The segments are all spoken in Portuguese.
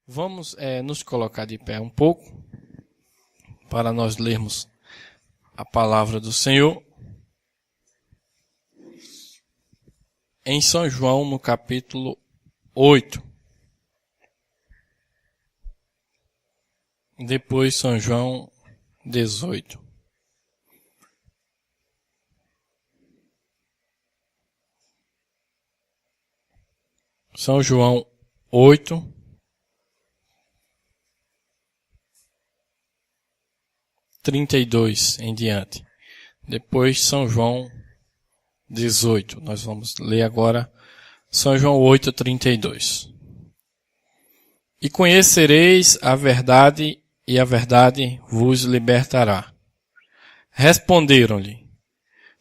Vamos nos colocar de pé um pouco para nós lermos a palavra do Senhor. Em São João, no capítulo 8. Depois São João 18. São João 8. Trinta e dois em diante. Depois São João 18. Nós vamos ler agora São João 8, 32. E conhecereis a verdade, e a verdade vos libertará. Responderam-lhe: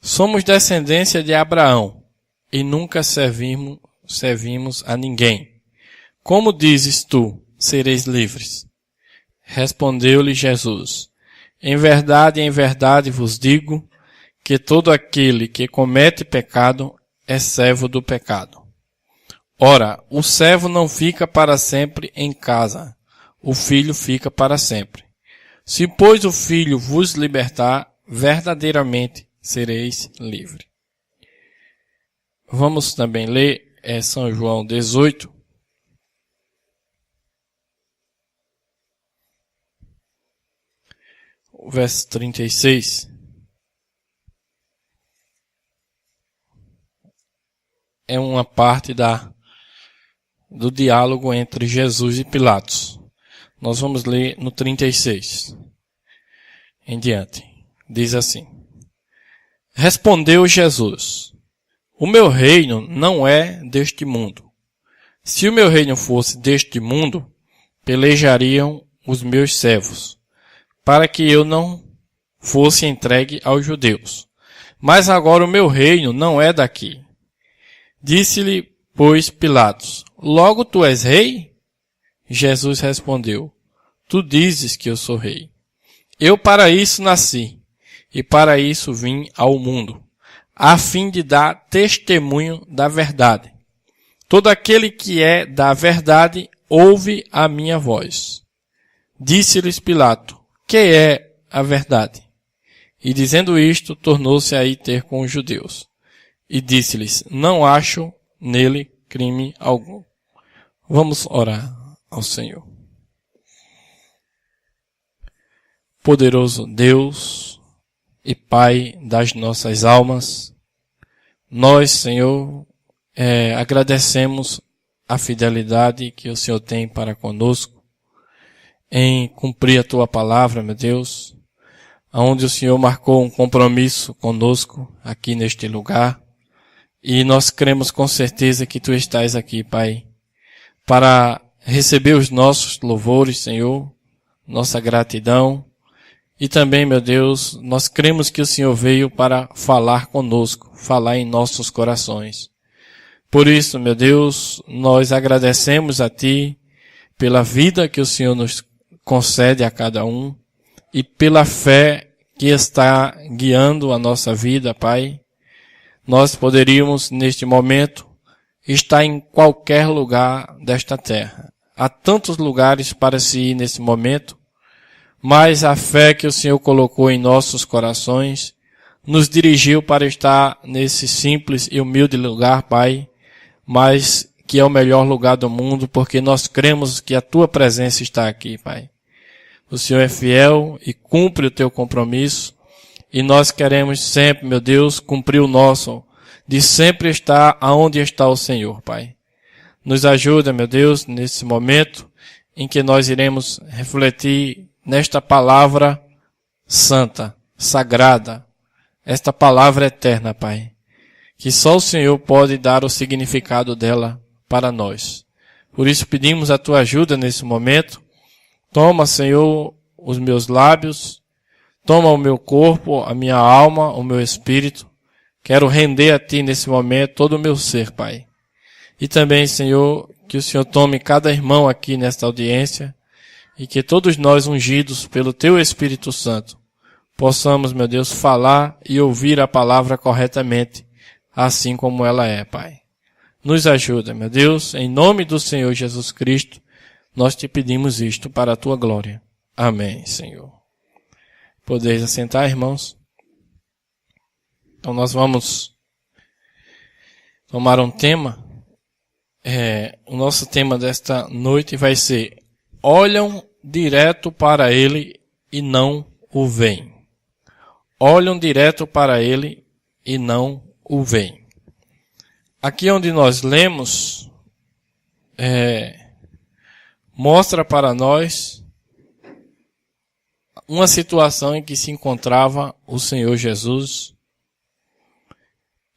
somos descendência de Abraão, e nunca servimos a ninguém. Como dizes tu, sereis livres? Respondeu-lhe Jesus: em verdade vos digo, que todo aquele que comete pecado é servo do pecado. Ora, o servo não fica para sempre em casa, o filho fica para sempre. Se, pois, o filho vos libertar, verdadeiramente sereis livres. Vamos também ler São João 18. O verso 36. É uma parte do diálogo entre Jesus e Pilatos. Nós vamos ler no 36. Em diante. Diz assim: respondeu Jesus: o meu reino não é deste mundo. Se o meu reino fosse deste mundo, pelejariam os meus servos, para que eu não fosse entregue aos judeus. Mas agora o meu reino não é daqui. Disse-lhe, pois, Pilatos: logo tu és rei? Jesus respondeu: tu dizes que eu sou rei. Eu para isso nasci, e para isso vim ao mundo, a fim de dar testemunho da verdade. Todo aquele que é da verdade ouve a minha voz. Disse-lhes Pilato: que é a verdade? E dizendo isto, tornou-se a ir ter com os judeus. E disse-lhes: não acho nele crime algum. Vamos orar ao Senhor. Poderoso Deus e Pai das nossas almas, nós, Senhor, agradecemos a fidelidade que o Senhor tem para conosco, em cumprir a Tua palavra, meu Deus, onde o Senhor marcou um compromisso conosco aqui neste lugar, e nós cremos com certeza que Tu estás aqui, Pai, para receber os nossos louvores, Senhor, nossa gratidão, e também, meu Deus, nós cremos que o Senhor veio para falar conosco, falar em nossos corações. Por isso, meu Deus, nós agradecemos a Ti pela vida que o Senhor nos concede a cada um e pela fé que está guiando a nossa vida, Pai. Nós poderíamos, neste momento, estar em qualquer lugar desta terra. Há tantos lugares para se ir nesse momento, mas a fé que o Senhor colocou em nossos corações nos dirigiu para estar nesse simples e humilde lugar, Pai, mas que é o melhor lugar do mundo, porque nós cremos que a Tua presença está aqui, Pai. O Senhor é fiel e cumpre o Teu compromisso, e nós queremos sempre, meu Deus, cumprir o nosso, de sempre estar aonde está o Senhor, Pai. Nos ajuda, meu Deus, nesse momento em que nós iremos refletir nesta palavra santa, sagrada, esta palavra eterna, Pai, que só o Senhor pode dar o significado dela para nós. Por isso pedimos a Tua ajuda nesse momento. Toma, Senhor, os meus lábios, toma o meu corpo, a minha alma, o meu espírito. Quero render a Ti nesse momento todo o meu ser, Pai. E também, Senhor, que o Senhor tome cada irmão aqui nesta audiência e que todos nós, ungidos pelo Teu Espírito Santo, possamos, meu Deus, falar e ouvir a palavra corretamente, assim como ela é, Pai. Nos ajuda, meu Deus, em nome do Senhor Jesus Cristo, Nós te pedimos isto para a tua glória. Amém, Senhor. Podeis assentar, irmãos? Então nós vamos tomar um tema. O nosso tema desta noite vai ser: olham direto para ele e não o veem. Olham direto para ele e não o veem. Aqui onde nós lemos, mostra para nós uma situação em que se encontrava o Senhor Jesus.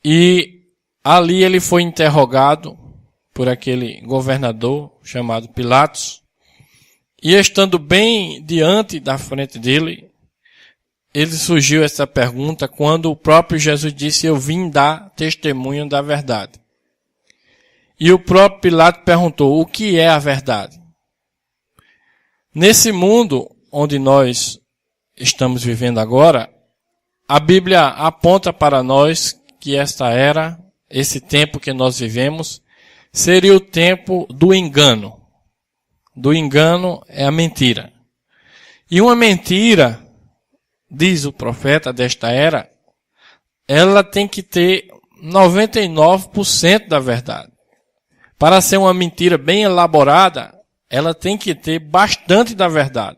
E ali ele foi interrogado por aquele governador chamado Pilatos. E estando bem diante da frente dele, ele surgiu essa pergunta quando o próprio Jesus disse: eu vim dar testemunho da verdade. E o próprio Pilatos perguntou: o que é a verdade? Nesse mundo onde nós estamos vivendo agora, a Bíblia aponta para nós que esse tempo que nós vivemos, seria o tempo do engano. Do engano é a mentira. E uma mentira, diz o profeta desta era, ela tem que ter 99% da verdade. Para ser uma mentira bem elaborada, ela tem que ter bastante da verdade.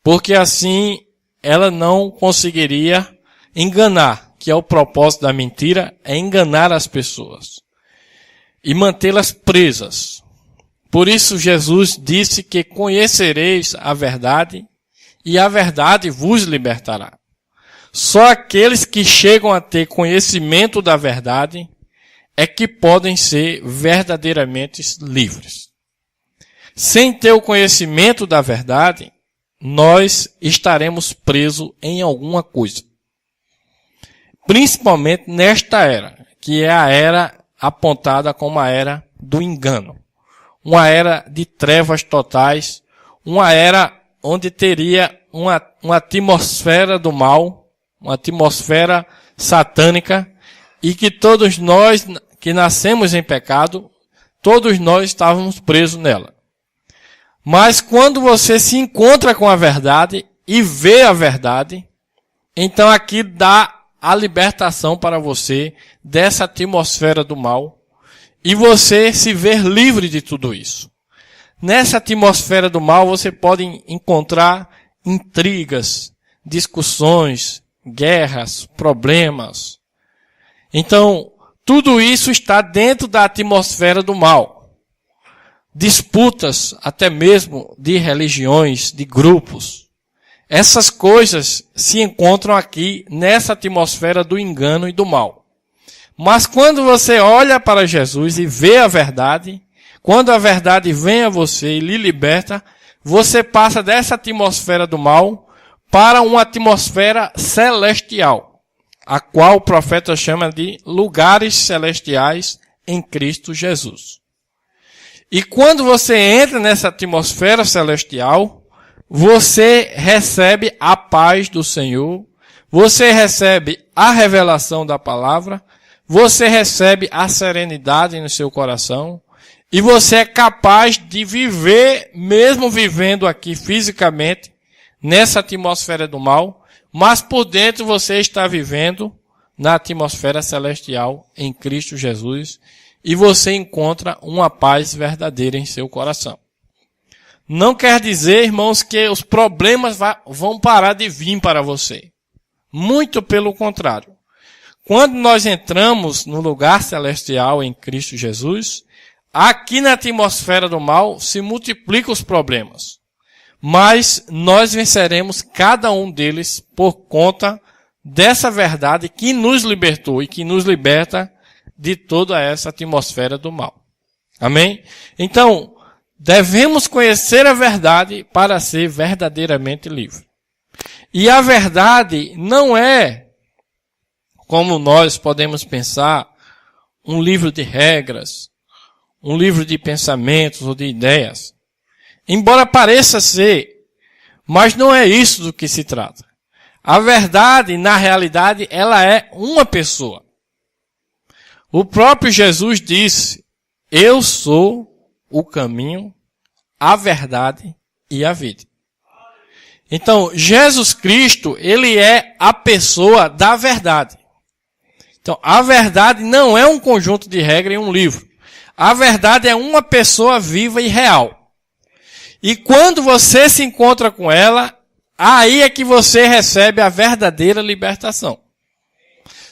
Porque assim ela não conseguiria enganar, que é o propósito da mentira, é enganar as pessoas e mantê-las presas. Por isso Jesus disse que conhecereis a verdade e a verdade vos libertará. Só aqueles que chegam a ter conhecimento da verdade é que podem ser verdadeiramente livres. Sem ter o conhecimento da verdade, nós estaremos presos em alguma coisa. Principalmente nesta era, que é a era apontada como a era do engano. Uma era de trevas totais, uma era onde teria uma atmosfera do mal, uma atmosfera satânica, e que todos nós que nascemos em pecado, todos nós estávamos presos nela. Mas quando você se encontra com a verdade e vê a verdade, então aqui dá a libertação para você dessa atmosfera do mal e você se ver livre de tudo isso. Nessa atmosfera do mal você pode encontrar intrigas, discussões, guerras, problemas. Então, tudo isso está dentro da atmosfera do mal. Disputas, até mesmo de religiões, de grupos. Essas coisas se encontram aqui nessa atmosfera do engano e do mal. Mas quando você olha para Jesus e vê a verdade, quando a verdade vem a você e lhe liberta, você passa dessa atmosfera do mal para uma atmosfera celestial, a qual o profeta chama de lugares celestiais em Cristo Jesus. E quando você entra nessa atmosfera celestial, você recebe a paz do Senhor, você recebe a revelação da palavra, você recebe a serenidade no seu coração, e você é capaz de viver, mesmo vivendo aqui fisicamente, nessa atmosfera do mal, mas por dentro você está vivendo na atmosfera celestial em Cristo Jesus, e você encontra uma paz verdadeira em seu coração. Não quer dizer, irmãos, que os problemas vão parar de vir para você. Muito pelo contrário. Quando nós entramos no lugar celestial em Cristo Jesus, aqui na atmosfera do mal se multiplicam os problemas. Mas nós venceremos cada um deles por conta dessa verdade que nos libertou e que nos liberta de toda essa atmosfera do mal. Amém? Então, devemos conhecer a verdade para ser verdadeiramente livre. E a verdade não é, como nós podemos pensar, um livro de regras, um livro de pensamentos ou de ideias. Embora pareça ser, mas não é isso do que se trata. A verdade, na realidade, ela é uma pessoa. O próprio Jesus disse: eu sou o caminho, a verdade e a vida. Então, Jesus Cristo, ele é a pessoa da verdade. Então, a verdade não é um conjunto de regras em um livro. A verdade é uma pessoa viva e real. E quando você se encontra com ela, aí é que você recebe a verdadeira libertação.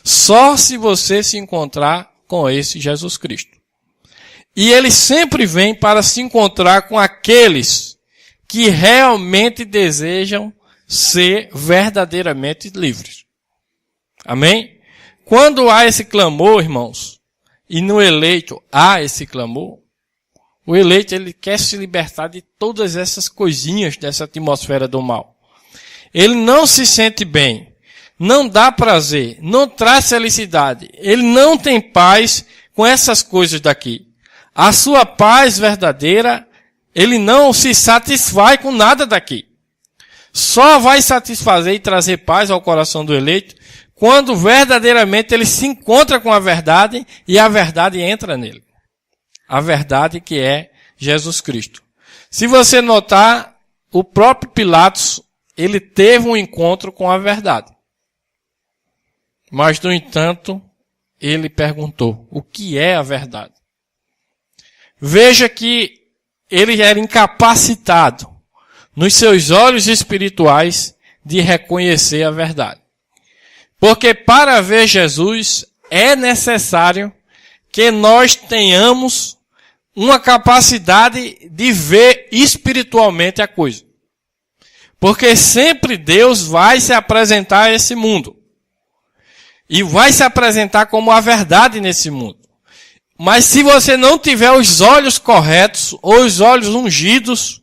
Só se você se encontrar com esse Jesus Cristo. E ele sempre vem para se encontrar com aqueles que realmente desejam ser verdadeiramente livres. Amém? Quando há esse clamor, irmãos, e no eleito há esse clamor, o eleito ele quer se libertar de todas essas coisinhas dessa atmosfera do mal. Ele não se sente bem, não dá prazer, não traz felicidade, ele não tem paz com essas coisas daqui. A sua paz verdadeira, ele não se satisfaz com nada daqui. Só vai satisfazer e trazer paz ao coração do eleito quando verdadeiramente ele se encontra com a verdade e a verdade entra nele. A verdade que é Jesus Cristo. Se você notar, o próprio Pilatos, ele teve um encontro com a verdade. Mas, no entanto, ele perguntou, o que é a verdade? Veja que ele era incapacitado nos seus olhos espirituais de reconhecer a verdade. Porque para ver Jesus é necessário que nós tenhamos uma capacidade de ver espiritualmente a coisa. Porque sempre Deus vai se apresentar a esse mundo. E vai se apresentar como a verdade nesse mundo. Mas se você não tiver os olhos corretos, ou os olhos ungidos,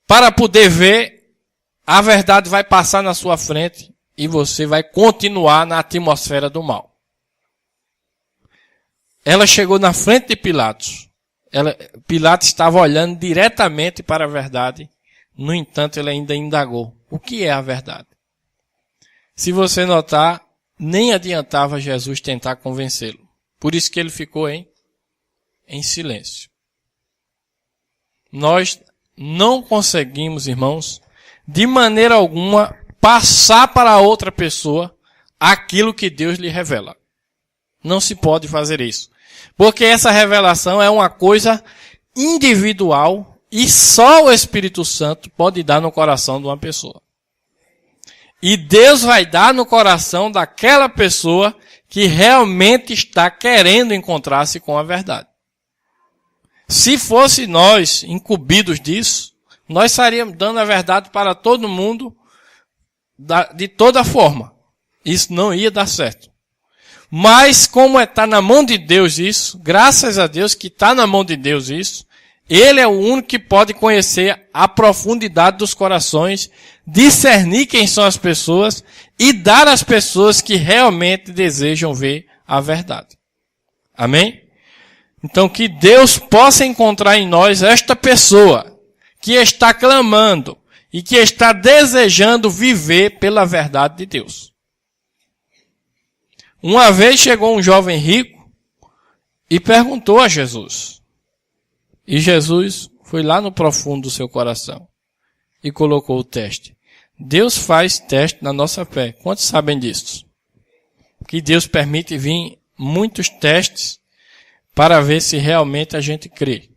para poder ver, a verdade vai passar na sua frente e você vai continuar na atmosfera do mal. Ela chegou na frente de Pilatos. Pilatos estava olhando diretamente para a verdade. No entanto, ele ainda indagou. O que é a verdade? Se você notar, nem adiantava Jesus tentar convencê-lo. Por isso que ele ficou em silêncio. Nós não conseguimos, irmãos, de maneira alguma, passar para outra pessoa aquilo que Deus lhe revela. Não se pode fazer isso. Porque essa revelação é uma coisa individual e só o Espírito Santo pode dar no coração de uma pessoa. E Deus vai dar no coração daquela pessoa que realmente está querendo encontrar-se com a verdade. Se fosse nós incumbidos disso, nós estaríamos dando a verdade para todo mundo de toda forma. Isso não ia dar certo. Mas como está na mão de Deus isso, graças a Deus que está na mão de Deus isso, Ele é o único que pode conhecer a profundidade dos corações, discernir quem são as pessoas e dar às pessoas que realmente desejam ver a verdade. Amém? Então que Deus possa encontrar em nós esta pessoa que está clamando e que está desejando viver pela verdade de Deus. Uma vez chegou um jovem rico e perguntou a Jesus. E Jesus foi lá no profundo do seu coração e colocou o teste. Deus faz teste na nossa fé. Quantos sabem disso? Que Deus permite vir muitos testes para ver se realmente a gente crê.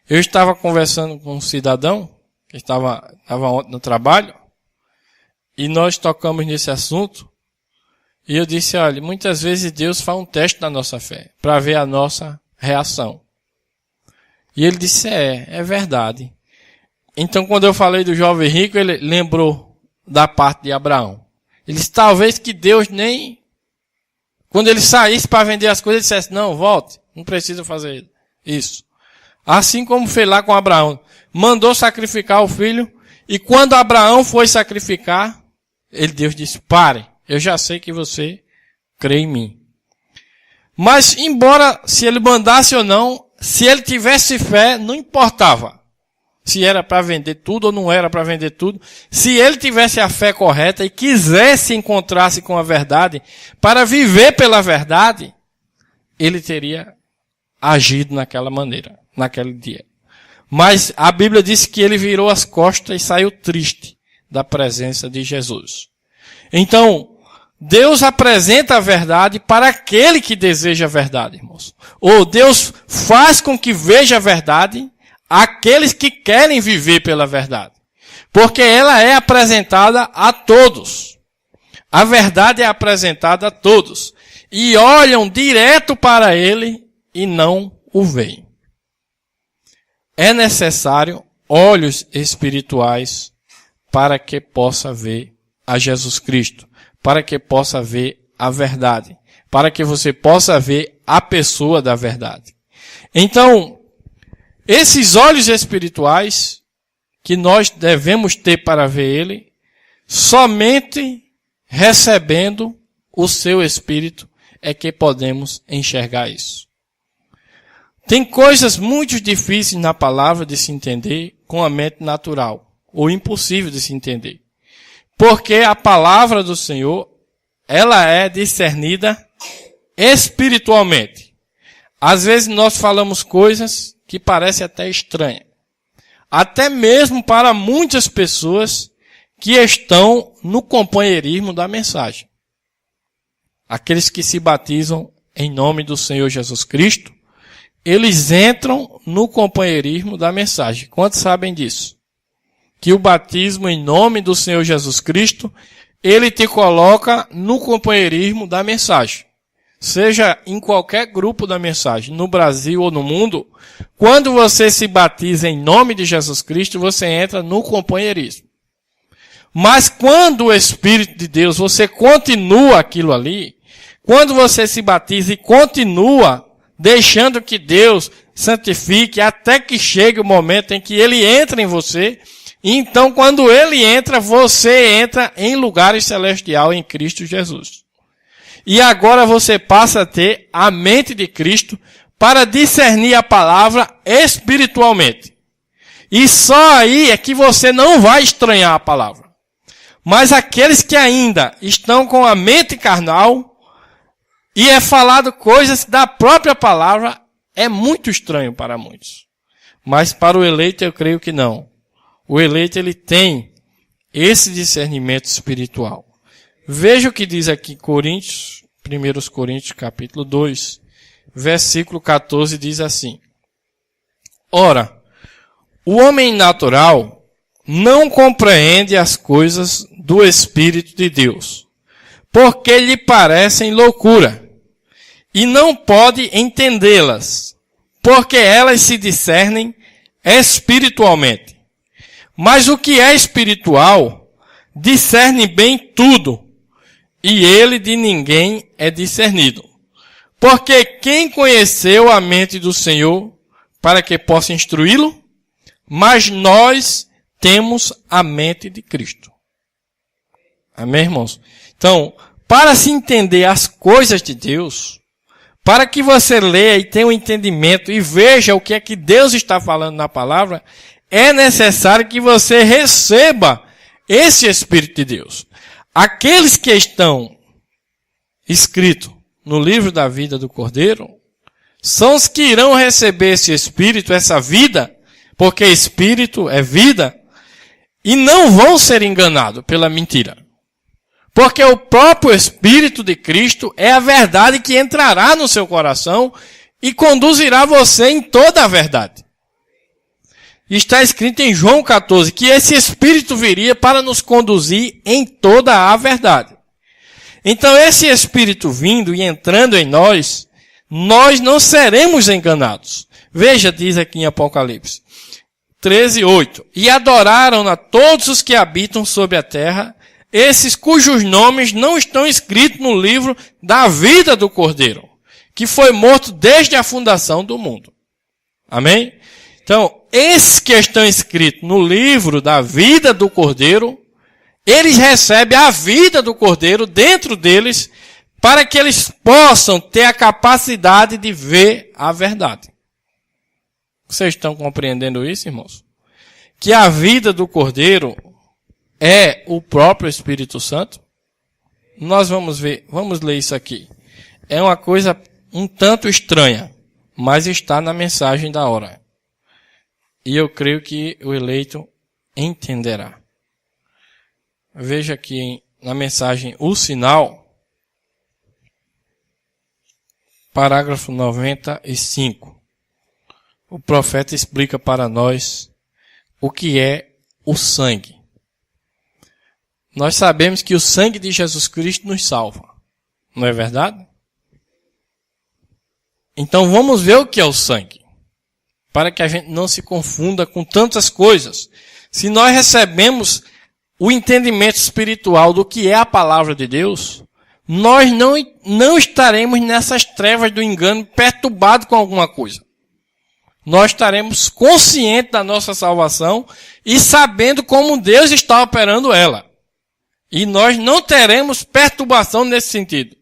Eu estava conversando com um cidadão que estava ontem no trabalho e nós tocamos nesse assunto e eu disse, olha, muitas vezes Deus faz um teste na nossa fé para ver a nossa reação. E ele disse, é verdade. Então, quando eu falei do jovem rico, ele lembrou da parte de Abraão. Ele disse, talvez que Deus nem... Quando ele saísse para vender as coisas, ele dissesse, não, volte, não precisa fazer isso. Assim como fez lá com Abraão. Mandou sacrificar o filho, e quando Abraão foi sacrificar, Deus disse, pare, eu já sei que você crê em mim. Mas, embora se ele mandasse ou não, se ele tivesse fé, não importava se era para vender tudo ou não era para vender tudo. Se ele tivesse a fé correta e quisesse encontrar-se com a verdade, para viver pela verdade, ele teria agido naquela maneira, naquele dia. Mas a Bíblia diz que ele virou as costas e saiu triste da presença de Jesus. Então, Deus apresenta a verdade para aquele que deseja a verdade, irmãos. Ou Deus faz com que veja a verdade aqueles que querem viver pela verdade. Porque ela é apresentada a todos. A verdade é apresentada a todos. E olham direto para ele e não o veem. É necessário olhos espirituais para que possa ver a Jesus Cristo. Para que possa ver a verdade. Para que você possa ver a pessoa da verdade. Então, esses olhos espirituais que nós devemos ter para ver ele, somente recebendo o seu Espírito é que podemos enxergar isso. Tem coisas muito difíceis na palavra de se entender com a mente natural, ou impossível de se entender. Porque a palavra do Senhor, ela é discernida espiritualmente. Às vezes nós falamos coisas que parecem até estranhas. Até mesmo para muitas pessoas que estão no companheirismo da mensagem. Aqueles que se batizam em nome do Senhor Jesus Cristo, eles entram no companheirismo da mensagem. Quantos sabem disso? Que o batismo em nome do Senhor Jesus Cristo, ele te coloca no companheirismo da mensagem. Seja em qualquer grupo da mensagem, no Brasil ou no mundo, quando você se batiza em nome de Jesus Cristo, você entra no companheirismo. Mas quando o Espírito de Deus, você continua aquilo ali, quando você se batiza e continua deixando que Deus santifique até que chegue o momento em que Ele entra em você, então quando Ele entra, você entra em lugares celestiais em Cristo Jesus. E agora você passa a ter a mente de Cristo para discernir a palavra espiritualmente. E só aí é que você não vai estranhar a palavra. Mas aqueles que ainda estão com a mente carnal e é falado coisas da própria palavra, é muito estranho para muitos. Mas para o eleito eu creio que não. O eleito ele tem esse discernimento espiritual. Veja o que diz aqui 1 Coríntios capítulo 2, versículo 14 diz assim: Ora, o homem natural não compreende as coisas do Espírito de Deus, porque lhe parecem loucura, e não pode entendê-las, porque elas se discernem espiritualmente. Mas o que é espiritual discerne bem tudo, e ele de ninguém é discernido. Porque quem conheceu a mente do Senhor para que possa instruí-lo? Mas nós temos a mente de Cristo. Amém, irmãos? Então, para se entender as coisas de Deus, para que você leia e tenha um entendimento e veja o que é que Deus está falando na palavra, é necessário que você receba esse Espírito de Deus. Aqueles que estão escritos no livro da vida do Cordeiro são os que irão receber esse Espírito, essa vida, porque Espírito é vida, e não vão ser enganados pela mentira. Porque o próprio Espírito de Cristo é a verdade que entrará no seu coração e conduzirá você em toda a verdade. Está escrito em João 14 que esse Espírito viria para nos conduzir em toda a verdade. Então esse Espírito vindo e entrando em nós, nós não seremos enganados. Veja, diz aqui em Apocalipse 13:8. E adoraram a todos os que habitam sobre a terra, esses cujos nomes não estão escritos no livro da vida do Cordeiro, que foi morto desde a fundação do mundo. Amém? Então, esses que estão escritos no livro da vida do Cordeiro, eles recebem a vida do Cordeiro dentro deles, para que eles possam ter a capacidade de ver a verdade. Vocês estão compreendendo isso, irmãos? Que a vida do Cordeiro é o próprio Espírito Santo? Nós vamos ler isso aqui. É uma coisa um tanto estranha, mas está na mensagem da hora. E eu creio que o eleito entenderá. Veja aqui na mensagem O Sinal, parágrafo 95. O profeta explica para nós o que é o sangue. Nós sabemos que o sangue de Jesus Cristo nos salva. Não é verdade? Então vamos ver o que é o sangue, para que a gente não se confunda com tantas coisas. Se nós recebemos o entendimento espiritual do que é a palavra de Deus, nós não estaremos nessas trevas do engano perturbados com alguma coisa. Nós estaremos conscientes da nossa salvação e sabendo como Deus está operando ela. E nós não teremos perturbação nesse sentido.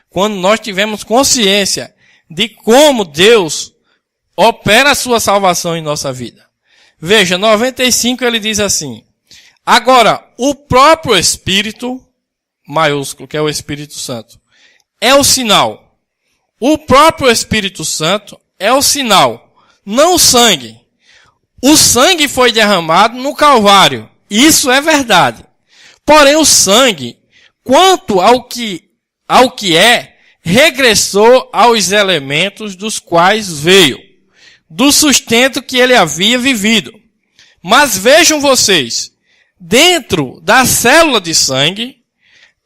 Quando nós tivermos consciência de como Deus opera a sua salvação em nossa vida. Veja, 95 ele diz assim: agora, o próprio Espírito, maiúsculo, que é o Espírito Santo, é o sinal. O próprio Espírito Santo é o sinal, não o sangue. O sangue foi derramado no Calvário. Isso é verdade. Porém, o sangue, quanto ao que é, regressou aos elementos dos quais veio, do sustento que ele havia vivido. Mas vejam vocês, dentro da célula de sangue,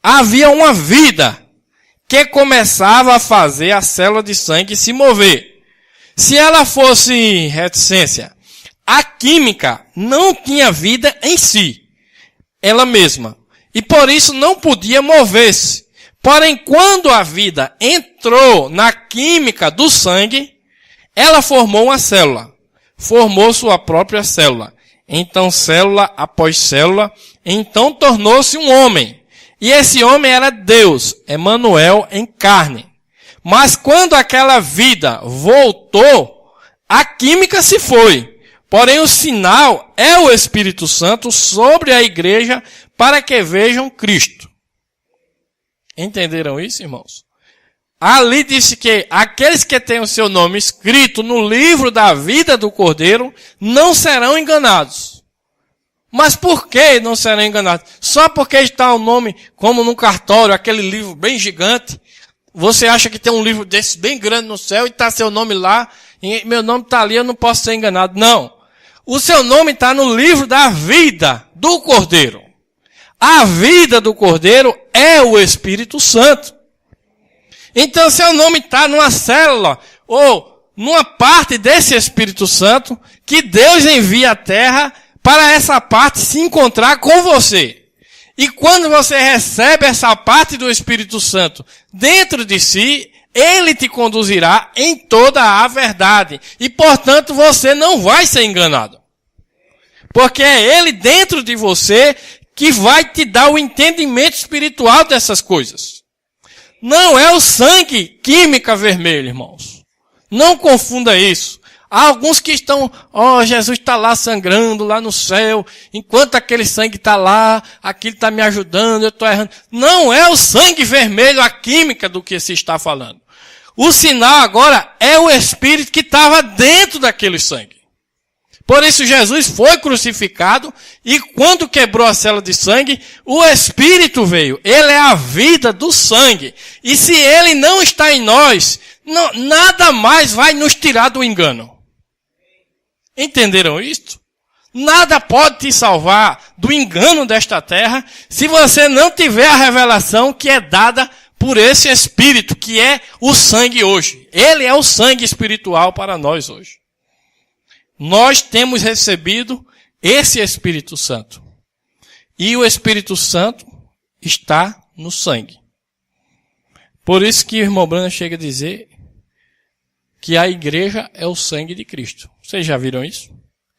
havia uma vida que começava a fazer a célula de sangue se mover. Se ela fosse reticência, a química não tinha vida em si, ela mesma, e por isso não podia mover-se. Porém, quando a vida entrou na química do sangue, ela formou uma célula, formou sua própria célula. Então, célula após célula, então tornou-se um homem. E esse homem era Deus, Emanuel em carne. Mas quando aquela vida voltou, a química se foi. Porém, o sinal é o Espírito Santo sobre a igreja para que vejam Cristo. Entenderam isso, irmãos? Ali disse que aqueles que têm o seu nome escrito no livro da vida do Cordeiro não serão enganados. Mas por que não serão enganados? Só porque está o nome, como no cartório, aquele livro bem gigante. Você acha que tem um livro desse bem grande no céu e está seu nome lá, e meu nome está ali, eu não posso ser enganado. Não. O seu nome está no livro da vida do Cordeiro. A vida do Cordeiro é o Espírito Santo. Então, seu nome está numa célula, ou numa parte desse Espírito Santo, que Deus envia à terra para essa parte se encontrar com você. E quando você recebe essa parte do Espírito Santo dentro de si, ele te conduzirá em toda a verdade. E, portanto, você não vai ser enganado. Porque é ele dentro de você que vai te dar o entendimento espiritual dessas coisas. Não é o sangue química vermelha, irmãos. Não confunda isso. Há alguns que estão, Jesus está lá sangrando, lá no céu, enquanto aquele sangue está lá, aquilo está me ajudando, eu estou errando. Não é o sangue vermelho, a química do que se está falando. O sinal agora é o Espírito que estava dentro daquele sangue. Por isso Jesus foi crucificado e quando quebrou a célula de sangue, o Espírito veio. Ele é a vida do sangue. E se ele não está em nós, nada mais vai nos tirar do engano. Entenderam isto? Nada pode te salvar do engano desta terra se você não tiver a revelação que é dada por esse Espírito, que é o sangue hoje. Ele é o sangue espiritual para nós hoje. Nós temos recebido esse Espírito Santo. E o Espírito Santo está no sangue. Por isso que o irmão Branham chega a dizer que a igreja é o sangue de Cristo. Vocês já viram isso?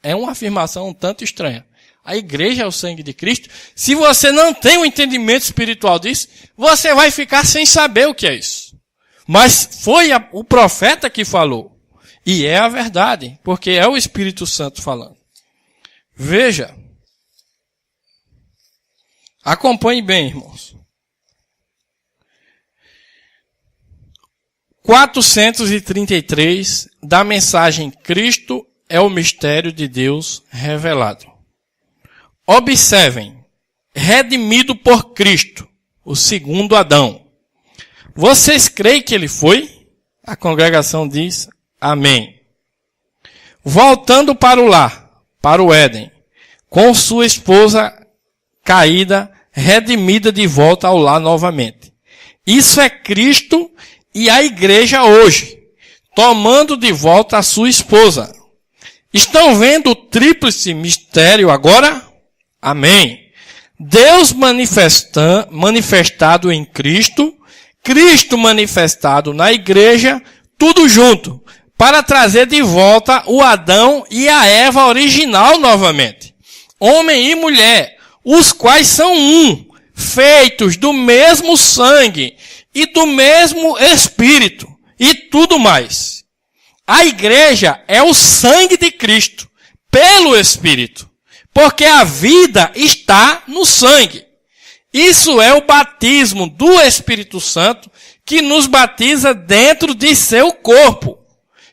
É uma afirmação um tanto estranha. A igreja é o sangue de Cristo. Se você não tem o entendimento espiritual disso, você vai ficar sem saber o que é isso. Mas foi o profeta que falou. E é a verdade, porque é o Espírito Santo falando. Veja. Acompanhe bem, irmãos. 433 da mensagem Cristo é o mistério de Deus revelado. Observem, redimido por Cristo, o segundo Adão. Vocês creem que ele foi? A congregação diz amém. Voltando para o lar, para o Éden, com sua esposa caída, redimida de volta ao lar novamente. Isso é Cristo e a igreja hoje, tomando de volta a sua esposa. Estão vendo o tríplice mistério agora? Amém. Deus manifestado em Cristo, Cristo manifestado na igreja, tudo junto, para trazer de volta o Adão e a Eva original novamente. Homem e mulher, os quais são um, feitos do mesmo sangue e do mesmo Espírito e tudo mais. A igreja é o sangue de Cristo, pelo Espírito, porque a vida está no sangue. Isso é o batismo do Espírito Santo que nos batiza dentro de seu corpo,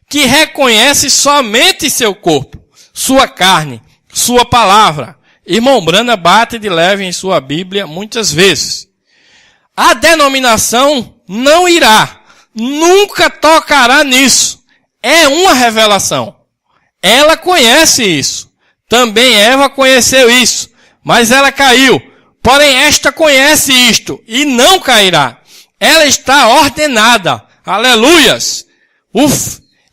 que reconhece somente seu corpo, sua carne, sua palavra. Irmão Brana bate de leve em sua Bíblia muitas vezes. A denominação não irá, nunca tocará nisso. É uma revelação. Ela conhece isso. Também Eva conheceu isso, mas ela caiu. Porém, esta conhece isto e não cairá. Ela está ordenada. Aleluias!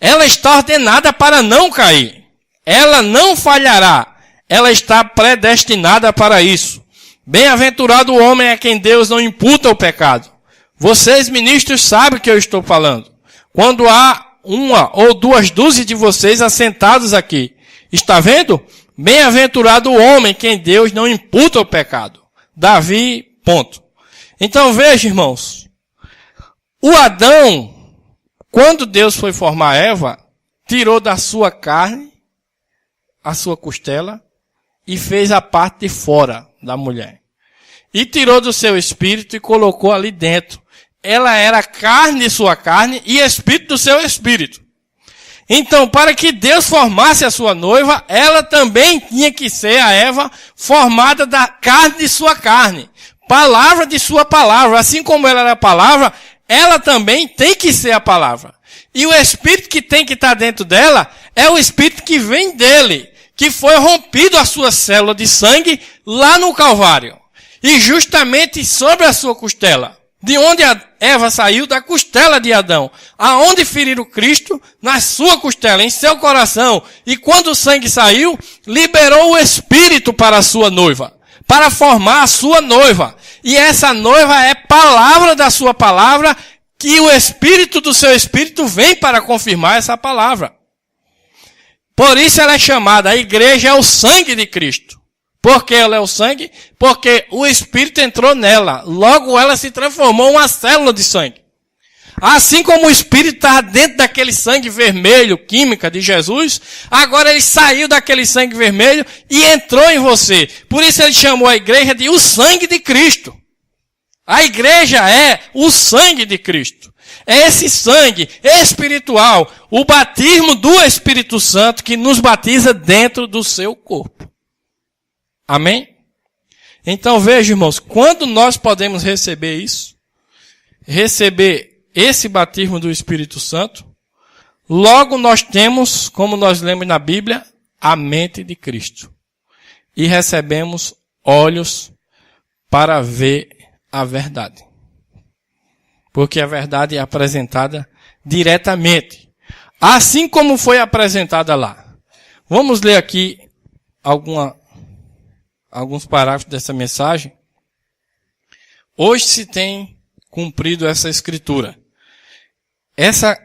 Ela está ordenada para não cair. Ela não falhará. Ela está predestinada para isso. Bem-aventurado o homem a quem Deus não imputa o pecado. Vocês, ministros, sabem o que eu estou falando. Quando há uma ou duas dúzias de vocês assentados aqui. Está vendo? Bem-aventurado o homem quem Deus não imputa o pecado. Davi, ponto. Então veja, irmãos. O Adão, quando Deus foi formar Eva, tirou da sua carne a sua costela e fez a parte de fora da mulher. E tirou do seu espírito e colocou ali dentro. Ela era carne de sua carne e espírito do seu espírito. Então, para que Deus formasse a sua noiva, ela também tinha que ser, a Eva, formada da carne de sua carne. Palavra de sua palavra. Assim como ela era a palavra, ela também tem que ser a palavra. E o espírito que tem que estar dentro dela é o espírito que vem dele, que foi rompido a sua célula de sangue lá no Calvário. E justamente sobre a sua costela. De onde a Eva saiu? Da costela de Adão. Aonde feriram Cristo? Na sua costela, em seu coração. E quando o sangue saiu, liberou o Espírito para a sua noiva. Para formar a sua noiva. E essa noiva é palavra da sua palavra, que o Espírito do seu Espírito vem para confirmar essa palavra. Por isso ela é chamada, a igreja é o sangue de Cristo. Por que ela é o sangue? Porque o Espírito entrou nela. Logo ela se transformou em uma célula de sangue. Assim como o Espírito estava dentro daquele sangue vermelho, química de Jesus, agora ele saiu daquele sangue vermelho e entrou em você. Por isso ele chamou a igreja de o sangue de Cristo. A igreja é o sangue de Cristo. É esse sangue espiritual, o batismo do Espírito Santo que nos batiza dentro do seu corpo. Amém? Então veja, irmãos, quando nós podemos receber isso, receber esse batismo do Espírito Santo, logo nós temos, como nós lemos na Bíblia, a mente de Cristo. E recebemos olhos para ver a verdade. Porque a verdade é apresentada diretamente. Assim como foi apresentada lá. Vamos ler aqui alguns parágrafos dessa mensagem. Hoje se tem cumprido essa escritura. Essa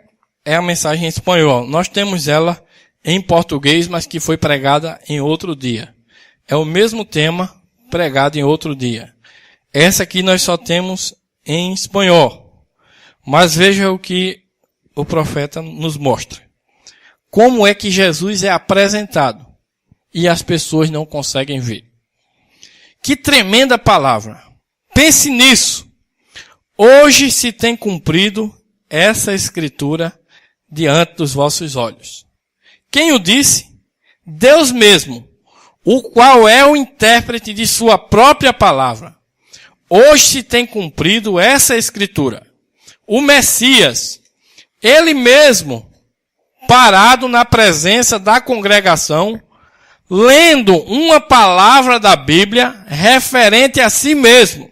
é a mensagem em espanhol. Nós temos ela em português, mas que foi pregada em outro dia. É o mesmo tema pregado em outro dia. Essa aqui nós só temos em espanhol. Mas veja o que o profeta nos mostra. Como é que Jesus é apresentado e as pessoas não conseguem ver. Que tremenda palavra. Pense nisso. Hoje se tem cumprido essa escritura diante dos vossos olhos. Quem o disse? Deus mesmo, o qual é o intérprete de sua própria palavra. Hoje se tem cumprido essa escritura. O Messias, ele mesmo, parado na presença da congregação, lendo uma palavra da Bíblia referente a si mesmo.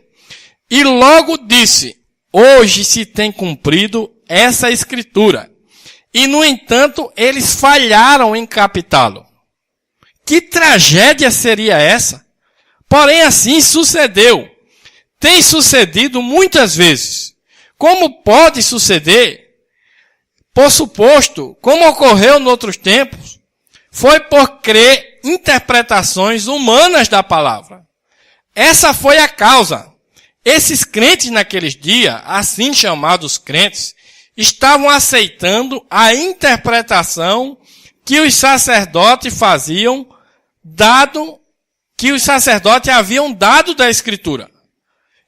E logo disse, hoje se tem cumprido essa escritura. E, no entanto, eles falharam em captá-lo. Que tragédia seria essa? Porém, assim sucedeu. Tem sucedido muitas vezes. Como pode suceder? Por suposto, como ocorreu em outros tempos, foi por crer interpretações humanas da palavra. Essa foi a causa. Esses crentes naqueles dias, assim chamados crentes, estavam aceitando a interpretação que os sacerdotes faziam, que os sacerdotes haviam dado da Escritura.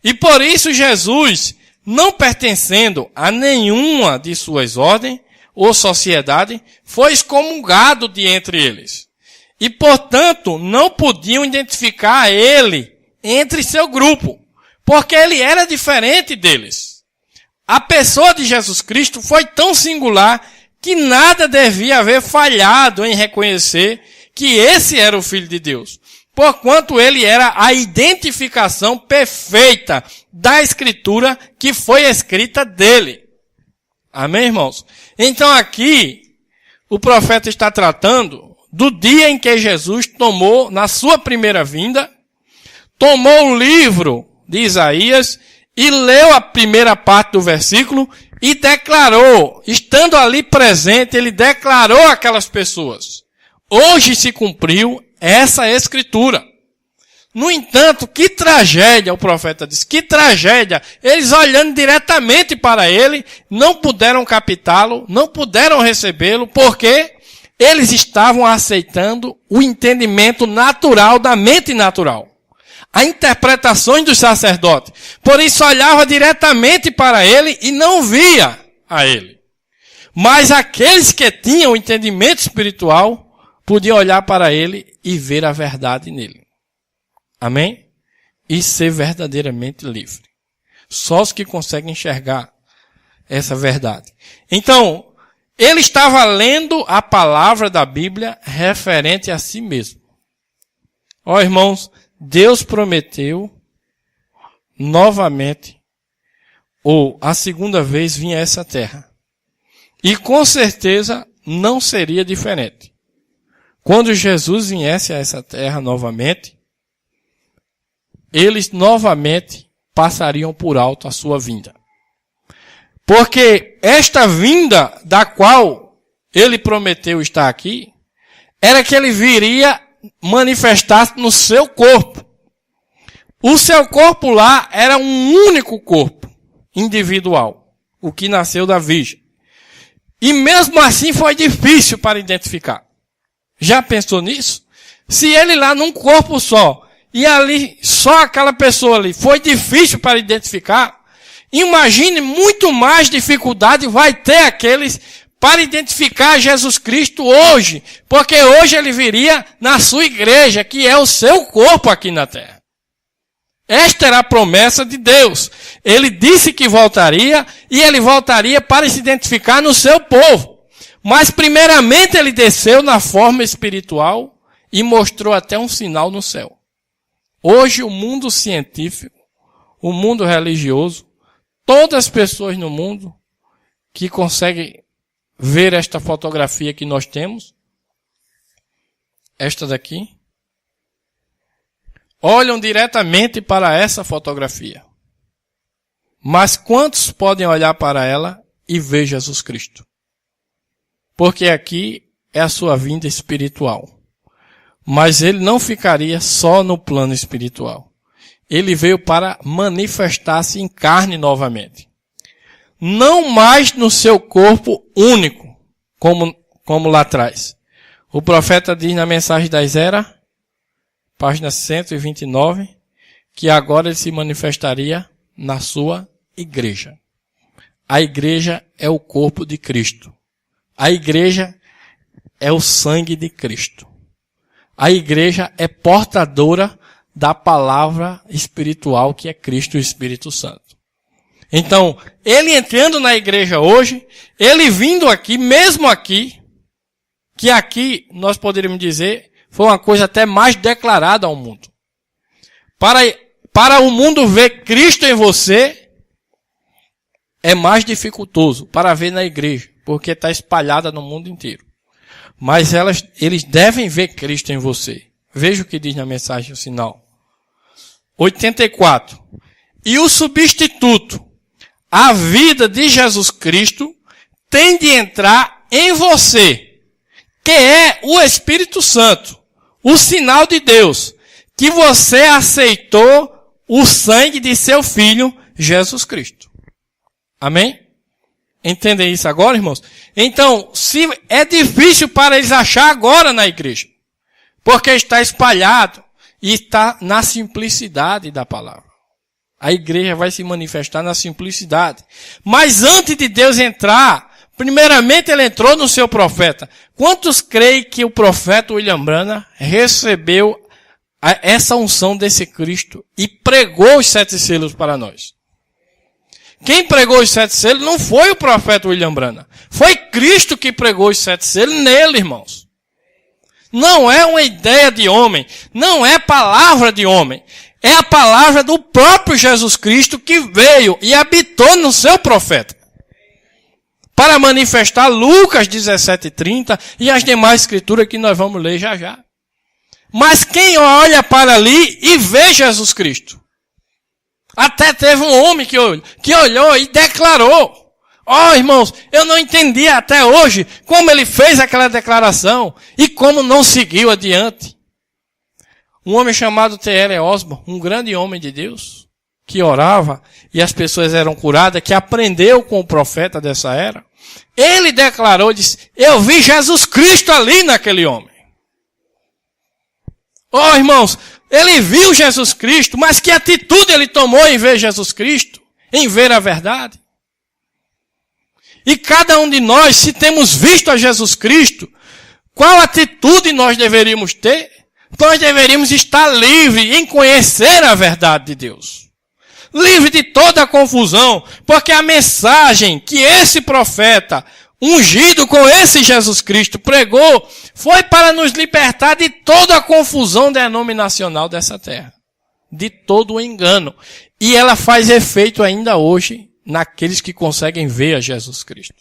E por isso Jesus, não pertencendo a nenhuma de suas ordens ou sociedade, foi excomungado de entre eles. E, portanto, não podiam identificar ele entre seu grupo, porque ele era diferente deles. A pessoa de Jesus Cristo foi tão singular que nada devia haver falhado em reconhecer que esse era o Filho de Deus, porquanto ele era a identificação perfeita da Escritura que foi escrita dele. Amém, irmãos? Então aqui, o profeta está tratando do dia em que Jesus tomou, na sua primeira vinda, tomou o livro de Isaías e leu a primeira parte do versículo e declarou, estando ali presente, ele declarou àquelas pessoas, hoje se cumpriu essa escritura. No entanto, que tragédia, o profeta disse, que tragédia. Eles olhando diretamente para ele, não puderam captá-lo, não puderam recebê-lo, porque eles estavam aceitando o entendimento natural da mente natural. A interpretação dos sacerdotes. Por isso olhava diretamente para ele e não via a ele. Mas aqueles que tinham o entendimento espiritual, podiam olhar para ele e ver a verdade nele. Amém? E ser verdadeiramente livre. Só os que conseguem enxergar essa verdade. Então, ele estava lendo a palavra da Bíblia referente a si mesmo. Ó, irmãos, Deus prometeu novamente, ou a segunda vez vinha a essa terra. E com certeza não seria diferente. Quando Jesus viesse a essa terra novamente, eles novamente passariam por alto a sua vinda. Porque esta vinda da qual ele prometeu estar aqui, era que ele viria manifestar-se no seu corpo. O seu corpo lá era um único corpo individual, o que nasceu da Virgem. E mesmo assim foi difícil para identificar. Já pensou nisso? Se ele lá num corpo só, e ali só aquela pessoa ali, foi difícil para identificar, imagine muito mais dificuldade vai ter aqueles para identificar Jesus Cristo hoje, porque hoje ele viria na sua igreja, que é o seu corpo aqui na terra. Esta era a promessa de Deus. Ele disse que voltaria, e ele voltaria para se identificar no seu povo. Mas primeiramente ele desceu na forma espiritual e mostrou até um sinal no céu. Hoje o mundo científico, o mundo religioso, todas as pessoas no mundo que conseguem ver esta fotografia que nós temos, esta daqui, olham diretamente para essa fotografia. Mas quantos podem olhar para ela e ver Jesus Cristo? Porque aqui é a sua vinda espiritual. Mas ele não ficaria só no plano espiritual. Ele veio para manifestar-se em carne novamente. Não mais no seu corpo único, como lá atrás. O profeta diz na mensagem da Ezra, página 129, que agora ele se manifestaria na sua igreja. A igreja é o corpo de Cristo. A igreja é o sangue de Cristo. A igreja é portadora da palavra espiritual que é Cristo e o Espírito Santo. Então, ele entrando na igreja hoje, ele vindo aqui, mesmo aqui, que aqui nós poderíamos dizer, foi uma coisa até mais declarada ao mundo. Para o mundo ver Cristo em você, é mais dificultoso para ver na igreja, porque está espalhada no mundo inteiro. Mas eles devem ver Cristo em você. Veja o que diz na mensagem final. 84. E o substituto, a vida de Jesus Cristo, tem de entrar em você, que é o Espírito Santo, o sinal de Deus, que você aceitou o sangue de seu Filho, Jesus Cristo. Amém? Entendem isso agora, irmãos? Então, se é difícil para eles achar agora na igreja, porque está espalhado e está na simplicidade da palavra. A igreja vai se manifestar na simplicidade. Mas antes de Deus entrar, primeiramente ele entrou no seu profeta. Quantos creem que o profeta William Branham recebeu essa unção desse Cristo e pregou os 7 selos para nós? Quem pregou os 7 selos não foi o profeta William Branham. Foi Cristo que pregou os 7 selos nele, irmãos. Não é uma ideia de homem. Não é palavra de homem. É a palavra do próprio Jesus Cristo que veio e habitou no seu profeta. Para manifestar Lucas 17:30 e as demais escrituras que nós vamos ler já já. Mas quem olha para ali e vê Jesus Cristo? Até teve um homem que olhou e declarou. Irmãos, eu não entendi até hoje como ele fez aquela declaração e como não seguiu adiante. Um homem chamado T.L. Osborne, um grande homem de Deus, que orava e as pessoas eram curadas, que aprendeu com o profeta dessa era. Ele declarou, disse, eu vi Jesus Cristo ali naquele homem. Irmãos, ele viu Jesus Cristo, mas que atitude ele tomou em ver Jesus Cristo? Em ver a verdade? E cada um de nós, se temos visto a Jesus Cristo, qual atitude nós deveríamos ter? Nós deveríamos estar livres em conhecer a verdade de Deus. Livre de toda a confusão, porque a mensagem que esse profeta, ungido com esse Jesus Cristo, pregou, foi para nos libertar de toda a confusão denominacional dessa terra. De todo o engano. E ela faz efeito ainda hoje naqueles que conseguem ver a Jesus Cristo.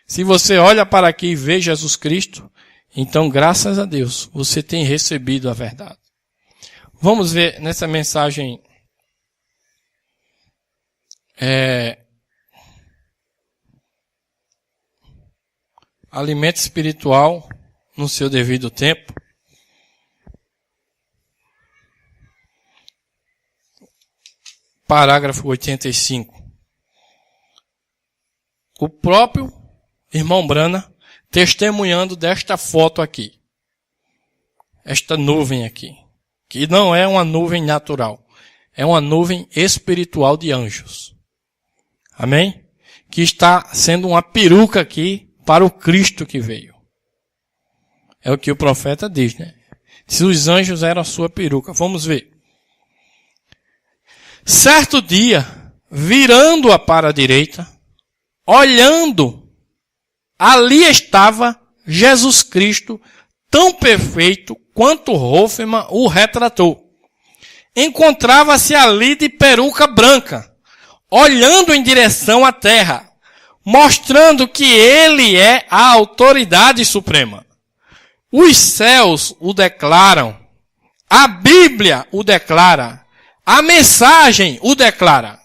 Se você olha para aqui e vê Jesus Cristo, então graças a Deus você tem recebido a verdade. Vamos ver nessa mensagem alimento espiritual no seu devido tempo. Parágrafo 85. O próprio irmão Branham testemunhando desta foto aqui. Esta nuvem aqui. Que não é uma nuvem natural. É uma nuvem espiritual de anjos. Amém? Que está sendo uma peruca aqui para o Cristo que veio. É o que o profeta diz, né? Se os anjos eram a sua peruca. Vamos ver. Certo dia, virando-a para a direita, olhando, ali estava Jesus Cristo, tão perfeito quanto Hoffmann o retratou. Encontrava-se ali de peruca branca, olhando em direção à terra, mostrando que ele é a autoridade suprema. Os céus o declaram, a Bíblia o declara, a mensagem o declara.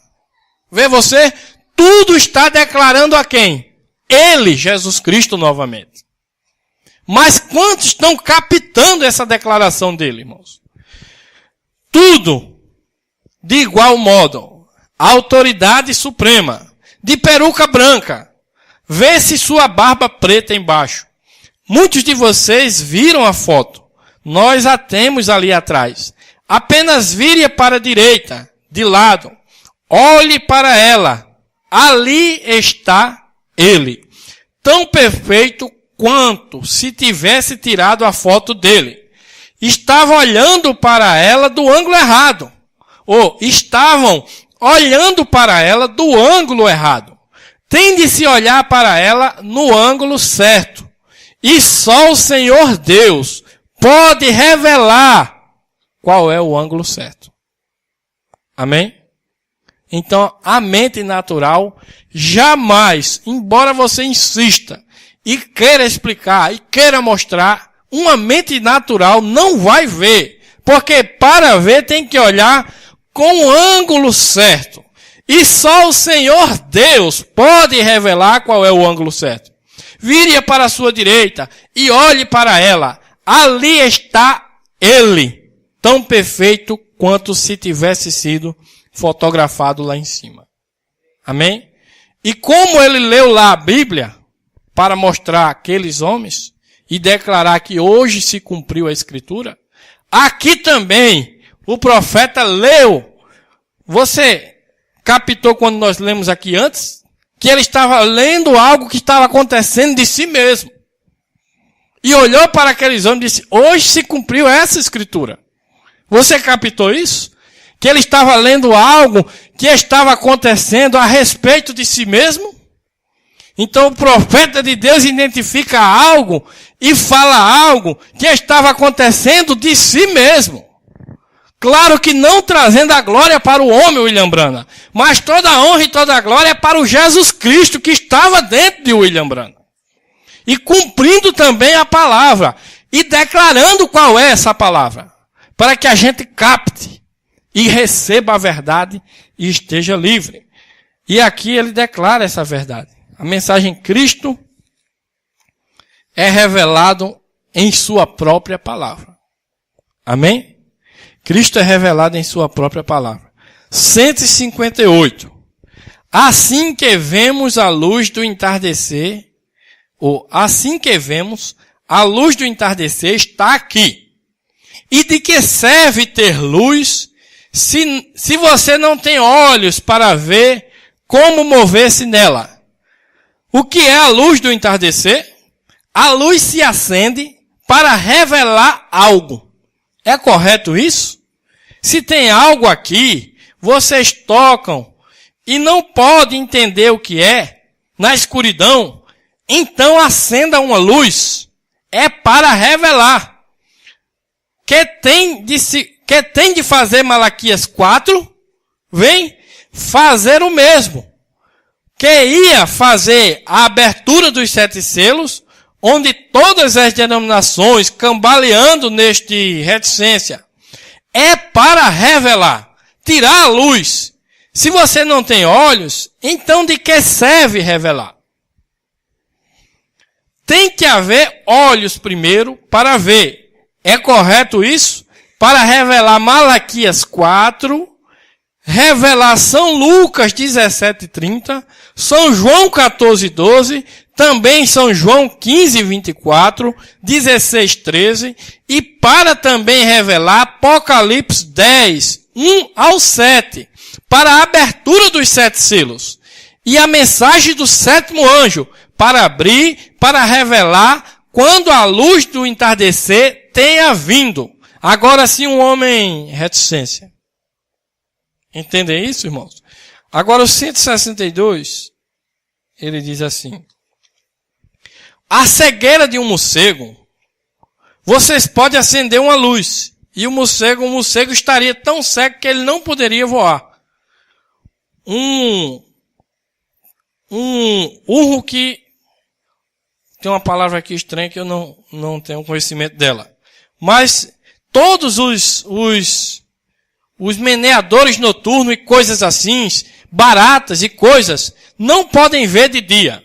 Vê você? Tudo está declarando a quem? Ele, Jesus Cristo, novamente. Mas quantos estão captando essa declaração dele, irmãos? Tudo, de igual modo, a autoridade suprema, de peruca branca, vê-se sua barba preta embaixo. Muitos de vocês viram a foto. Nós a temos ali atrás. Apenas vire para a direita, de lado. Olhe para ela. Ali está ele. Tão perfeito quanto se tivesse tirado a foto dele. estava olhando para ela do ângulo errado. Ou estavam olhando para ela do ângulo errado. Tem de se olhar para ela no ângulo certo. E só o Senhor Deus pode revelar qual é o ângulo certo. Amém? Então, a mente natural jamais, embora você insista e queira explicar e queira mostrar, uma mente natural não vai ver. Porque para ver tem que olhar com o ângulo certo. E só o Senhor Deus pode revelar qual é o ângulo certo. Vire para a sua direita e olhe para ela. Ali está Ele, tão perfeito quanto se tivesse sido fotografado lá em cima. Amém? E como ele leu lá a Bíblia, para mostrar aqueles homens, e declarar que hoje se cumpriu a Escritura, aqui também o profeta leu. Você captou quando nós lemos aqui antes? Que ele estava lendo algo que estava acontecendo de si mesmo. E olhou para aqueles homens e disse, hoje se cumpriu essa Escritura. Você captou isso? Que ele estava lendo algo que estava acontecendo a respeito de si mesmo? Então o profeta de Deus identifica algo e fala algo que estava acontecendo de si mesmo. Claro que não trazendo a glória para o homem, William Branham, mas toda a honra e toda a glória é para o Jesus Cristo que estava dentro de William Branham. E cumprindo também a palavra e declarando qual é essa palavra, para que a gente capte e receba a verdade e esteja livre. E aqui ele declara essa verdade. A mensagem Cristo é revelado em sua própria palavra. Amém? Cristo é revelado em sua própria palavra. 158. Assim que vemos a luz do entardecer, ou assim que vemos, a luz do entardecer está aqui. E de que serve ter luz se você não tem olhos para ver como mover-se nela? O que é a luz do entardecer? A luz se acende para revelar algo. É correto isso? Se tem algo aqui, vocês tocam e não podem entender o que é, na escuridão, então acenda uma luz. É para revelar. Que tem de fazer Malaquias 4, vem fazer o mesmo. Que ia fazer a abertura dos 7 selos, onde todas as denominações cambaleando neste reticência, é para revelar, tirar a luz. Se você não tem olhos, então de que serve revelar? Tem que haver olhos primeiro para ver. É correto isso? Para revelar Malaquias 4, revelar São Lucas 17:30, São João 14:12, também São João 15:24, 16:13, e para também revelar Apocalipse 10, 1 ao 7, para a abertura dos 7 selos. E a mensagem do 7º anjo, para abrir, para revelar quando a luz do entardecer tenha vindo. Agora sim um homem reticência. Entendem isso, irmãos? Agora o 162, ele diz assim. A cegueira de um morcego, vocês podem acender uma luz. E o morcego estaria tão cego que ele não poderia voar. Um urro que... Tem uma palavra aqui estranha que eu não tenho conhecimento dela. Mas todos os meneadores noturnos e coisas assim, baratas e coisas, não podem ver de dia.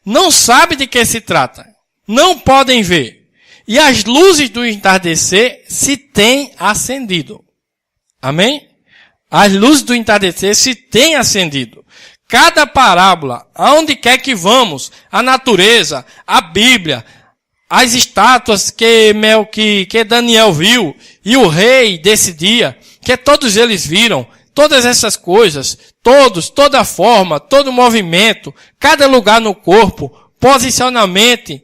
Não sabem de que se trata. Não podem ver. E as luzes do entardecer se têm acendido. Amém? As luzes do entardecer se têm acendido. Cada parábola, aonde quer que vamos, a natureza, a Bíblia, as estátuas que Daniel viu, e o rei desse dia, que todos eles viram, todas essas coisas, toda forma, todo movimento, cada lugar no corpo, posicionamento,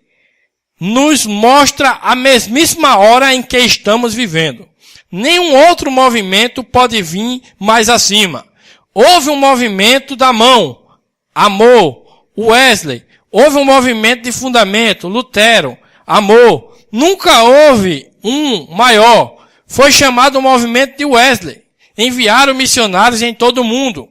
nos mostra a mesmíssima hora em que estamos vivendo. Nenhum outro movimento pode vir mais acima. Houve um movimento da mão, amor, Wesley. Houve um movimento de fundamento, Lutero, amor. Nunca houve um maior. Foi chamado o movimento de Wesley. Enviaram missionários em todo o mundo.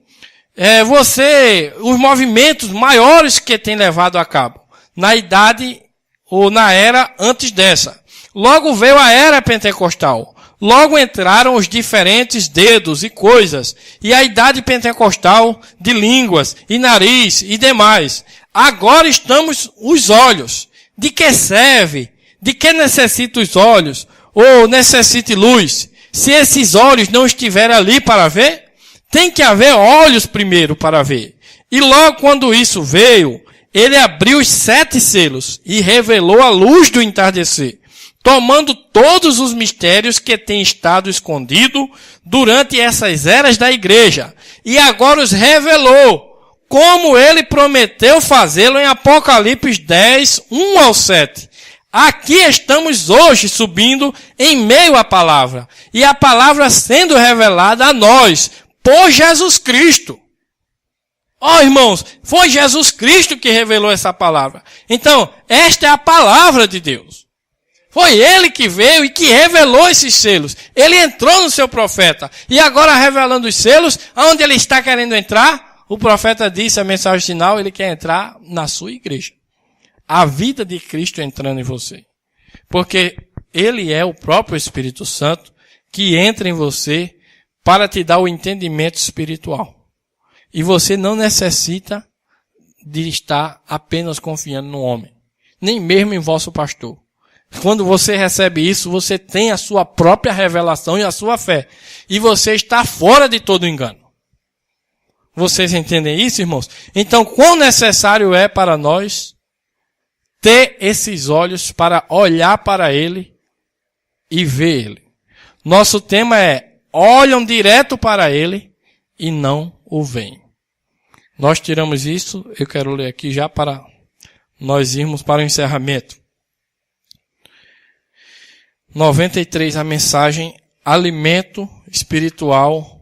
Os movimentos maiores que tem levado a cabo, na idade ou na era antes dessa. Logo veio a era pentecostal. Logo entraram os diferentes dedos e coisas, e a idade pentecostal de línguas e nariz e demais. Agora estamos os olhos. De que serve? De que necessita os olhos? Ou necessite luz? Se esses olhos não estiverem ali para ver, tem que haver olhos primeiro para ver. E logo quando isso veio, ele abriu os 7 selos e revelou a luz do entardecer, tomando todos os mistérios que têm estado escondidos durante essas eras da igreja. E agora os revelou, como ele prometeu fazê-lo em Apocalipse 10, 1 ao 7. Aqui estamos hoje subindo em meio à palavra. E a palavra sendo revelada a nós, por Jesus Cristo. Irmãos, foi Jesus Cristo que revelou essa palavra. Então, esta é a palavra de Deus. Foi ele que veio e que revelou esses selos. Ele entrou no seu profeta. E agora, revelando os selos, aonde ele está querendo entrar, o profeta disse a mensagem final, ele quer entrar na sua igreja. A vida de Cristo entrando em você. Porque ele é o próprio Espírito Santo que entra em você para te dar o entendimento espiritual. E você não necessita de estar apenas confiando no homem. Nem mesmo em vosso pastor. Quando você recebe isso, você tem a sua própria revelação e a sua fé. E você está fora de todo engano. Vocês entendem isso, irmãos? Então, quão necessário é para nós ter esses olhos para olhar para ele e ver ele. Nosso tema é: olham direto para ele e não o veem. Nós tiramos isso, eu quero ler aqui já para nós irmos para o encerramento. 93, a mensagem: alimento espiritual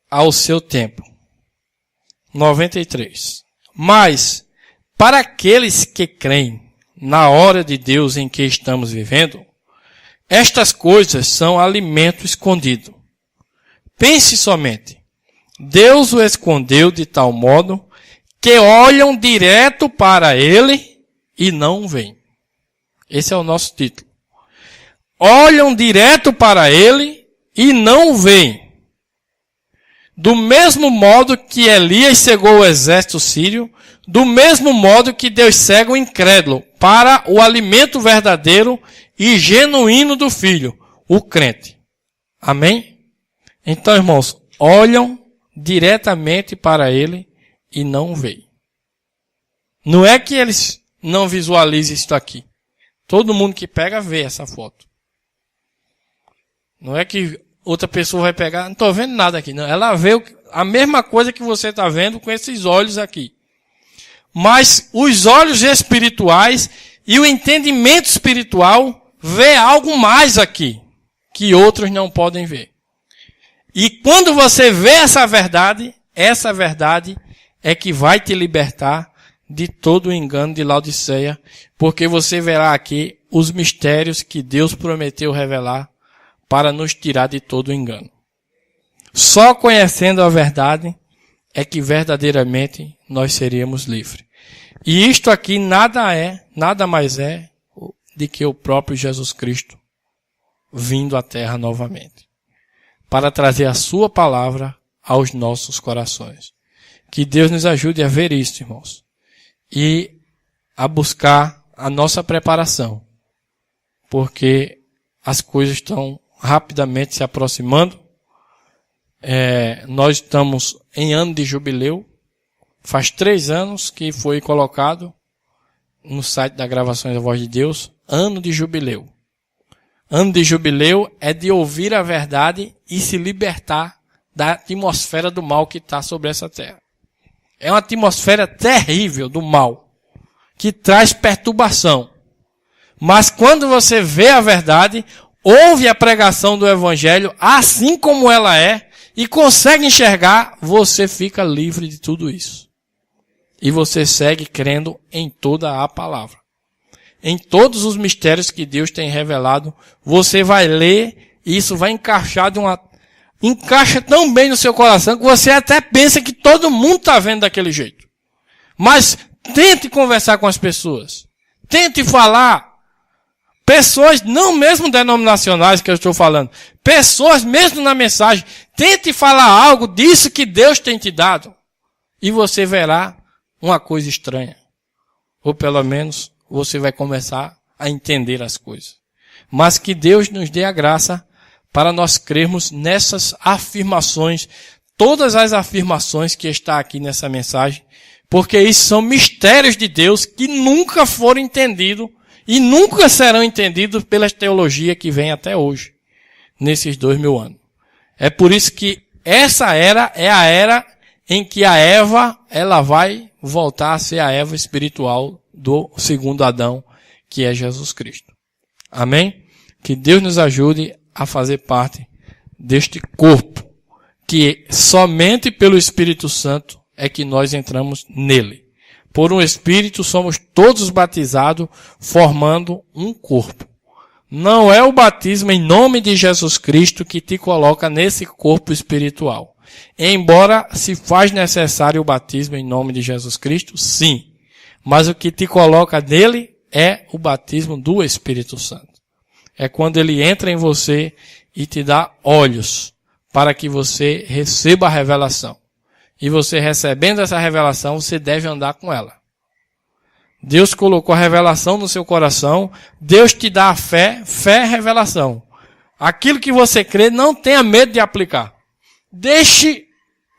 ao seu tempo. 93. Mas, para aqueles que creem na hora de Deus em que estamos vivendo, estas coisas são alimento escondido. Pense somente. Deus o escondeu de tal modo que olham direto para ele e não veem. Esse é o nosso título. Olham direto para ele e não veem. Do mesmo modo que Elias cegou o exército sírio, do mesmo modo que Deus cega o incrédulo para o alimento verdadeiro e genuíno do Filho, o crente. Amém? Então, irmãos, olham diretamente para ele e não veem. Não é que eles não visualizem isso aqui. Todo mundo que pega vê essa foto. Não é que outra pessoa vai pegar, não estou vendo nada aqui. Não, ela vê a mesma coisa que você está vendo com esses olhos aqui. Mas os olhos espirituais e o entendimento espiritual vê algo mais aqui, que outros não podem ver. E quando você vê essa verdade é que vai te libertar de todo o engano de Laodiceia, porque você verá aqui os mistérios que Deus prometeu revelar para nos tirar de todo o engano. Só conhecendo a verdade é que verdadeiramente nós seríamos livres. E isto aqui nada mais é do que o próprio Jesus Cristo vindo à terra novamente, para trazer a sua palavra aos nossos corações. Que Deus nos ajude a ver isso, irmãos, e a buscar a nossa preparação, porque as coisas estão rapidamente se aproximando. Nós estamos em ano de jubileu. Faz 3 anos que foi colocado no site da Gravações da Voz de Deus, ano de jubileu. Ano de jubileu é de ouvir a verdade e se libertar da atmosfera do mal que está sobre essa terra. É uma atmosfera terrível do mal, que traz perturbação. Mas quando você vê a verdade, ouve a pregação do Evangelho assim como ela é, e consegue enxergar, você fica livre de tudo isso. E você segue crendo em toda a palavra. Em todos os mistérios que Deus tem revelado, você vai ler, e isso vai encaixar encaixa tão bem no seu coração que você até pensa que todo mundo está vendo daquele jeito. Mas tente conversar com as pessoas. Tente falar. Pessoas não mesmo denominacionais que eu estou falando. Pessoas mesmo na mensagem. Tente falar algo disso que Deus tem te dado. E você verá uma coisa estranha. Ou pelo menos você vai começar a entender as coisas. Mas que Deus nos dê a graça para nós crermos nessas afirmações, todas as afirmações que está aqui nessa mensagem, porque isso são mistérios de Deus que nunca foram entendidos e nunca serão entendidos pela teologia que vem até hoje, nesses 2000 anos. É por isso que essa era é a era em que a Eva, ela vai voltar a ser a Eva espiritual do segundo Adão, que é Jesus Cristo. Amém? Que Deus nos ajude a fazer parte deste corpo, que somente pelo Espírito Santo é que nós entramos nele. Por um Espírito somos todos batizados, formando um corpo. Não é o batismo em nome de Jesus Cristo que te coloca nesse corpo espiritual. Embora se faz necessário o batismo em nome de Jesus Cristo, sim. Mas o que te coloca nele é o batismo do Espírito Santo. É quando ele entra em você e te dá olhos para que você receba a revelação. E você recebendo essa revelação, você deve andar com ela. Deus colocou a revelação no seu coração, Deus te dá a fé, fé é revelação. Aquilo que você crê, não tenha medo de aplicar. Deixe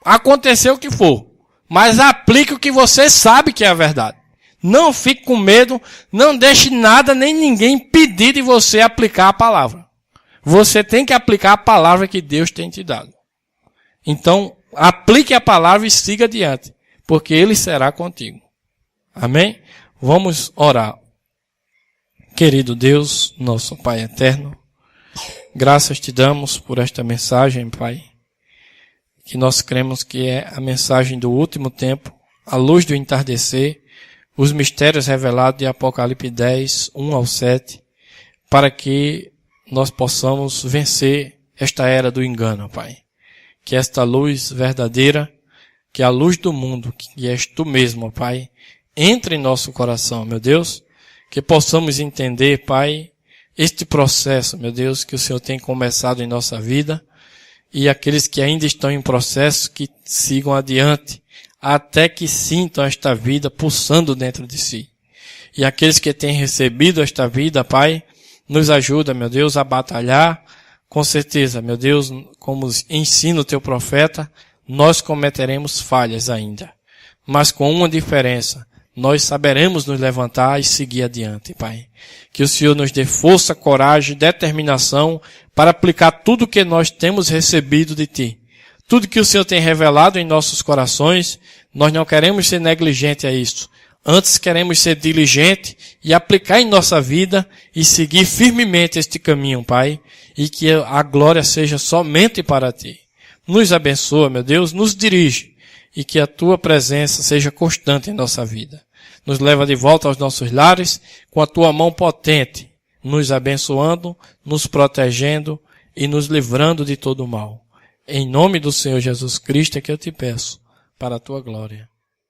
acontecer o que for, mas aplique o que você sabe que é a verdade. Não fique com medo, não deixe nada nem ninguém impedir de você aplicar a palavra. Você tem que aplicar a palavra que Deus tem te dado. Então, aplique a palavra e siga adiante, porque Ele será contigo. Amém? Vamos orar. Querido Deus, nosso Pai eterno, graças te damos por esta mensagem, Pai, que nós cremos que é a mensagem do último tempo, a luz do entardecer, os mistérios revelados de Apocalipse 10, 1 ao 7, para que nós possamos vencer esta era do engano, Pai. Que esta luz verdadeira, que a luz do mundo, que és Tu mesmo, Pai, entre em nosso coração, meu Deus, que possamos entender, Pai, este processo, meu Deus, que o Senhor tem começado em nossa vida, e aqueles que ainda estão em processo, que sigam adiante, até que sintam esta vida pulsando dentro de si. E aqueles que têm recebido esta vida, Pai, nos ajuda, meu Deus, a batalhar. Com certeza, meu Deus, como ensina o Teu profeta, nós cometeremos falhas ainda. Mas com uma diferença, nós saberemos nos levantar e seguir adiante, Pai. Que o Senhor nos dê força, coragem, determinação para aplicar tudo que nós temos recebido de Ti. Tudo que o Senhor tem revelado em nossos corações, nós não queremos ser negligentes a isso. Antes queremos ser diligentes e aplicar em nossa vida e seguir firmemente este caminho, Pai. E que a glória seja somente para Ti. Nos abençoa, meu Deus, nos dirige. E que a Tua presença seja constante em nossa vida. Nos leva de volta aos nossos lares com a Tua mão potente, nos abençoando, nos protegendo e nos livrando de todo o mal. Em nome do Senhor Jesus Cristo é que eu te peço, para a Tua glória.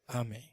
Amém.